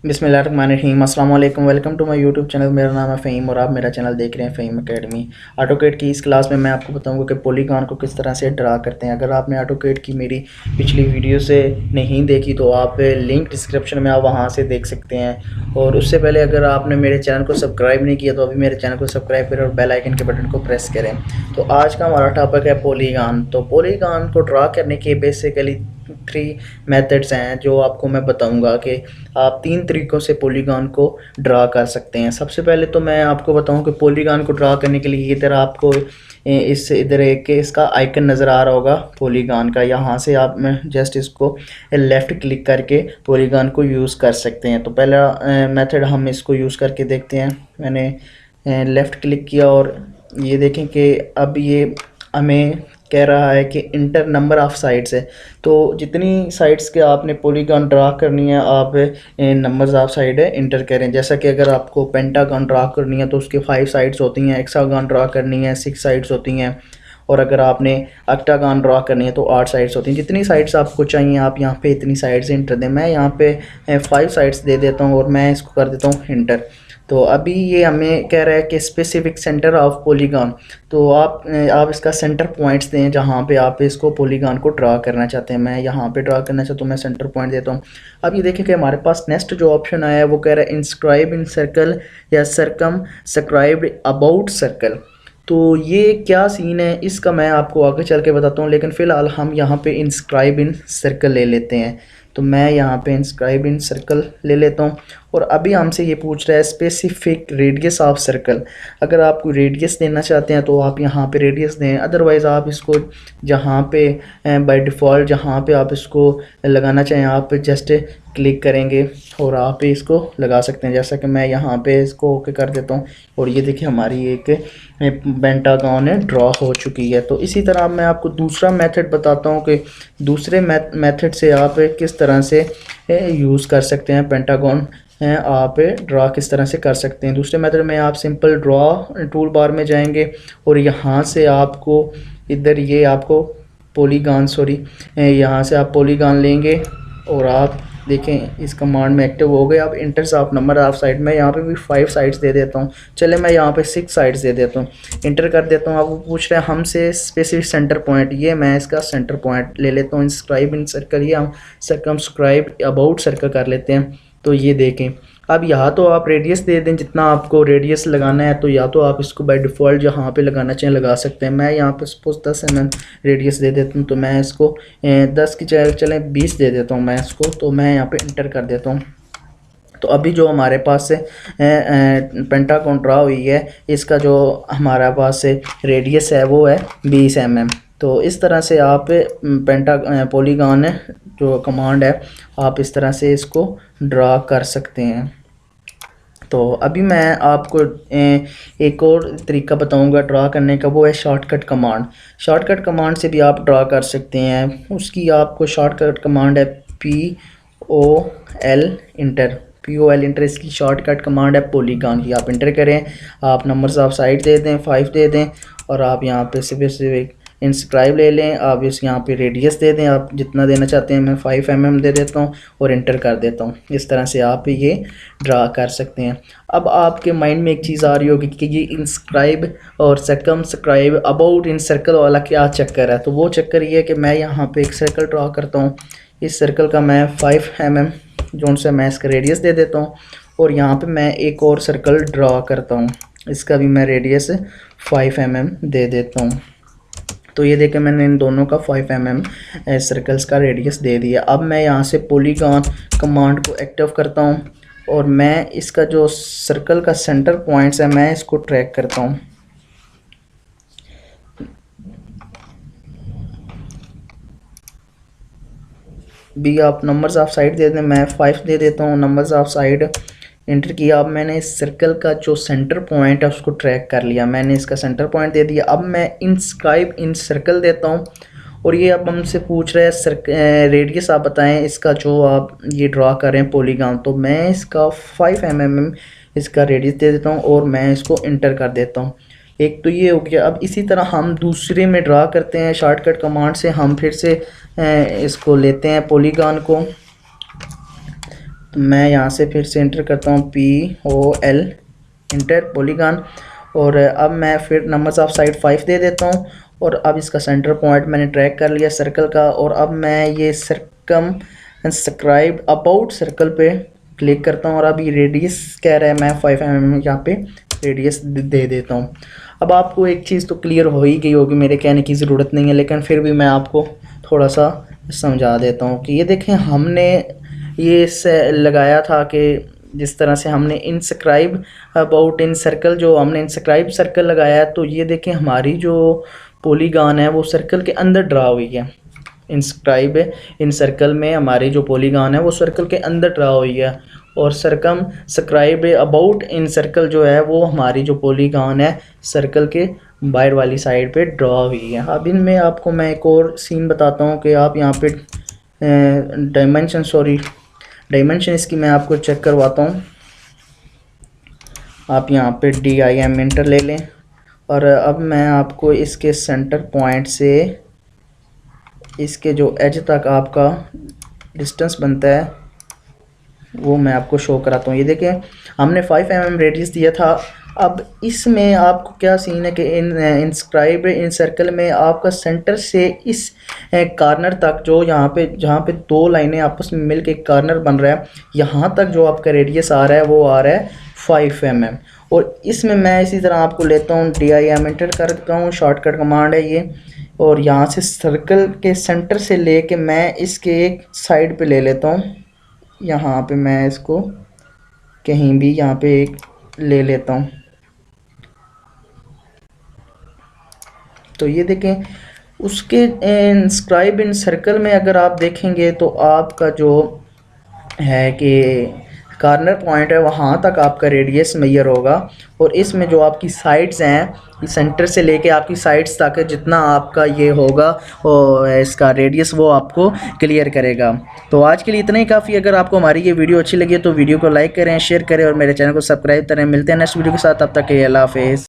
बिस्मिल्लाहिर्रहमानिर्रहीम अस्सलाम वालेकुम। Welcome to my YouTube channel. मेरा नाम है फ़हीम और आप मेरा चैनल देख रहे हैं फ़हीम एकेडमी। ऑटोकेड की इस क्लास में मैं आपको बताऊंगा कि पॉलीगॉन को किस तरह से ड्रा करते हैं। अगर आपने ऑटोकेड की मेरी पिछली वीडियो से नहीं देखी तो आप लिंक डिस्क्रिप्शन में आप वहां से देख सकते हैं। और उससे पहले अगर आपने मेरे चैनल को सब्सक्राइब नहीं किया तो अभी मेरे चैनल को सब्सक्राइब करें और बेल आइकन के बटन को प्रेस करें। तो आज का हमारा टॉपिक है पॉलीगॉन। तो पॉलीगॉन को ड्रा करने के बेसिकली 3 मेथड्स हैं जो आपको मैं बताऊंगा कि आप 3 तरीक़ों से पॉलीगॉन को ड्रा कर सकते हैं। सबसे पहले तो मैं आपको बताऊं कि पॉलीगॉन को ड्रा करने के लिए इधर आपको इधर एक इसका आइकन नज़र आ रहा होगा पॉलीगॉन का। यहाँ से आप जस्ट इसको लेफ़्ट क्लिक करके पॉलीगॉन को यूज़ कर सकते हैं। तो पहला मेथड हम इसको यूज़ करके देखते हैं। मैंने लेफ़्ट क्लिक किया और ये देखें कि अब ये हमें कह रहा है कि इंटर नंबर ऑफ़ साइड्स है। तो जितनी साइड्स के आपने पॉलीगॉन ड्रा करनी है आप नंबर्स ऑफ साइड है इंटर करें। जैसा कि अगर आपको पेंटागन ड्रा करनी है तो उसके 5 साइड्स होती हैं, हेक्सागन ड्रा करनी है 6 साइड्स होती हैं, और अगर आपने ऑक्टागन ड्रा करनी है तो 8 साइड्स होती हैं। जितनी साइड्स आपको चाहिए आप यहाँ पे इतनी साइड्स इंटर दें। मैं यहाँ पे 5 साइड्स दे देता हूँ और मैं इसको कर देता हूँ इंटर। तो अभी ये हमें कह रहा है कि स्पेसिफिक सेंटर ऑफ पॉलीगॉन। तो आप इसका सेंटर पॉइंट्स दें जहाँ पे आप इसको पॉलीगॉन को ड्रा करना चाहते हैं। मैं यहाँ पे ड्रा करना चाहता हूँ, मैं सेंटर पॉइंट देता हूँ। अब ये देखें कि हमारे पास नेक्स्ट जो ऑप्शन आया है वो कह रहा है इंस्क्राइब इन सर्कल या सरकम स्क्राइब अबाउट सर्कल। तो ये क्या सीन है इसका मैं आपको आगे चल के बताता हूँ, लेकिन फ़िलहाल हम यहाँ पे इंस्क्राइब इन सर्कल ले लेते हैं। तो मैं यहाँ पे इंस्क्राइब इन सर्कल ले लेता हूँ और अभी हमसे ये पूछ रहा है स्पेसिफिक रेडियस ऑफ सर्कल। अगर आपको रेडियस देना चाहते हैं तो आप यहाँ पे रेडियस दें, अदरवाइज़ आप इसको जहाँ पे बाय डिफ़ॉल्ट जहाँ पे आप इसको लगाना चाहें आप जस्ट क्लिक करेंगे और आप इसको लगा सकते हैं। जैसा कि मैं यहाँ पे इसको ओके कर देता हूँ और ये देखिए हमारी एक पेंटागन ड्रॉ हो चुकी है। तो इसी तरह मैं आपको दूसरा मेथड बताता हूँ कि दूसरे मेथड से आप किस तरह से यूज़ कर सकते हैं पेंटागन आप ड्रा किस तरह से कर सकते हैं। दूसरे मेथड में आप सिंपल ड्रॉ टूल बार में जाएंगे और यहाँ से आपको इधर ये आपको पॉलीगॉन यहाँ से आप पॉलीगॉन लेंगे और आप देखें इस कमांड में एक्टिव हो गए। अब इंटर्स ऑफ नंबर ऑफ साइड में यहाँ पे भी 5 साइड्स दे देता हूँ। चले मैं यहाँ पे 6 साइड्स दे देता हूँ, इंटर कर देता हूँ। अब वो पूछ रहे हैं हमसे स्पेसिफिक सेंटर पॉइंट, ये मैं इसका सेंटर पॉइंट ले लेता हूँ। इंस्क्राइब इन सर्कल या हम सर्कमस्क्राइब अबाउट सर्कल कर लेते हैं। तो ये देखें अब यहाँ तो आप रेडियस दे दें जितना आपको रेडियस लगाना है, तो या तो आप इसको बाय डिफ़ॉल्ट जहाँ पे लगाना चाहें लगा सकते हैं। मैं यहाँ पे सपोज 10 mm रेडियस दे देता हूँ, तो मैं इसको 10 की जगह चलें 20 दे देता हूँ मैं इसको। तो मैं यहाँ पे इंटर कर देता हूँ। तो अभी जो हमारे पास से पेंटागन ड्रा हुई है इसका जो हमारे पास से रेडियस है वो है 20 mm। तो इस तरह से आप पॉलीगॉन जो कमांड है आप इस तरह से इसको ड्रा कर सकते हैं। तो अभी मैं आपको एक और तरीका बताऊंगा ड्रा करने का, वो है शॉर्टकट कमांड। शॉर्टकट कमांड से भी आप ड्रा कर सकते हैं। उसकी आपको शॉर्टकट कमांड है POL इंटर। POL इंटर इसकी शॉर्टकट कमांड है पॉलीगॉन की। आप इंटर करें, आप नंबर्स ऑफ साइड दे दें 5 दे दें और आप यहाँ पे स्पेसिफिक इंस्क्राइब ले लें। आप इस यहाँ पे रेडियस दे दें आप जितना देना चाहते हैं। मैं 5 mm दे देता हूँ और इंटर कर देता हूँ। इस तरह से आप ये ड्रा कर सकते हैं। अब आपके माइंड में एक चीज़ आ रही होगी कि ये इंस्क्राइब और सर्कमस्क्राइब अबाउट इन सर्कल वाला क्या चक्कर है। तो वो चक्कर ये है कि मैं यहाँ पे एक सर्कल ड्रा करता हूँ। इस सर्कल का मैं 5 mm जो से मैं इसका रेडियस दे देता हूँ और यहाँ पे मैं एक और सर्कल ड्रा करता हूँ, इसका भी मैं रेडियस 5 mm दे देता हूँ। तो ये देखें मैंने इन दोनों का 5 mm सर्कल्स का रेडियस दे दिया। अब मैं यहाँ से पॉलीगॉन कमांड को एक्टिव करता हूँ और मैं इसका जो सर्कल का सेंटर पॉइंट्स है मैं इसको ट्रैक करता हूँ। भी आप नंबर्स ऑफ साइड दे दें, मैं 5 दे देता हूँ। नंबर्स ऑफ साइड इंटर किया। अब मैंने इस सर्कल का जो सेंटर पॉइंट है उसको ट्रैक कर लिया, मैंने इसका सेंटर पॉइंट दे दिया। अब मैं इंस्क्राइब इन सर्कल देता हूँ और ये अब हमसे पूछ रहे हैं रेडियस आप बताएं इसका जो आप ये ड्रा करें पॉलीगॉन। तो मैं इसका 5 mm इसका रेडियस दे देता हूँ और मैं इसको इंटर कर देता हूँ। एक तो ये हो गया। अब इसी तरह हम दूसरे में ड्रा करते हैं शॉर्टकट कमांड से। हम फिर से इसको लेते हैं पॉलीगॉन को। मैं यहाँ से फिर से एंटर करता हूँ POL, इंटर पॉलीगॉन। और अब मैं फिर नंबर्स ऑफ साइड 5 दे देता हूँ। और अब इसका सेंटर पॉइंट मैंने ट्रैक कर लिया सर्कल का। और अब मैं ये सर्कम सब्सक्राइब अबाउट सर्कल पे क्लिक करता हूँ और अब ये रेडियस कह रहा है, मैं 5 mm यहाँ पे रेडियस दे देता हूँ। अब आपको एक चीज़ तो क्लियर हो ही गई होगी, मेरे कहने की ज़रूरत नहीं है, लेकिन फिर भी मैं आपको थोड़ा सा समझा देता हूँ कि ये देखें हमने ये लगाया था कि जिस तरह से हमने इंस्क्राइब अबाउट इन सर्कल, जो हमने इंस्क्राइब सर्कल लगाया है, तो ये देखें हमारी जो पॉलीगॉन है वो सर्कल के अंदर ड्रा हुई है। इंस्क्राइब इन सर्कल में हमारी जो पॉलीगॉन है वो सर्कल के अंदर ड्रा हुई है। और सरकम स्क्राइब अबाउट इन सर्कल जो है वो हमारी जो पॉलीगॉन है सर्कल के बाहर वाली साइड पे ड्रा हुई है। अब इनमें आपको मैं एक और सीन बताता हूँ कि आप यहाँ पे डायमेंशन इसकी मैं आपको चेक करवाता हूँ। आप यहाँ पे DIM इंटर ले लें और अब मैं आपको इसके सेंटर पॉइंट से इसके जो एज तक आपका डिस्टेंस बनता है वो मैं आपको शो कराता हूँ। ये देखें हमने 5 mm रेडियस दिया था। अब इसमें आपको क्या सीन है कि इंस्क्राइब इन सर्कल में आपका सेंटर से इस कॉर्नर तक जो यहाँ पे जहाँ पे दो लाइनें आपस में मिलकर एक कॉर्नर बन रहा है, यहाँ तक जो आपका रेडियस आ रहा है वो आ रहा है 5 mm। और इसमें मैं इसी तरह आपको लेता हूँ, DIM एंटर करता हूँ, शॉर्टकट कमांड है ये। और यहाँ से सर्कल के सेंटर से ले कर मैं इसके एक साइड पे ले लेता हूँ। यहाँ पे मैं इसको कहीं भी यहाँ पे एक ले लेता हूँ। तो ये देखें उसके इंस्क्राइब इन सर्कल में अगर आप देखेंगे तो आपका जो है कि कॉर्नर पॉइंट है वहाँ तक आपका रेडियस मेजर होगा। और इसमें जो आपकी साइड्स हैं सेंटर से लेके आपकी साइड्स तक जितना आपका ये होगा और इसका रेडियस वो आपको क्लियर करेगा। तो आज के लिए इतना ही काफ़ी। अगर आपको हमारी ये वीडियो अच्छी लगी तो वीडियो को लाइक करें, शेयर करें और मेरे चैनल को सब्सक्राइब करें। मिलते हैं नेक्स्ट वीडियो के साथ, तब तक के लिए अल्लाह हाफिज़।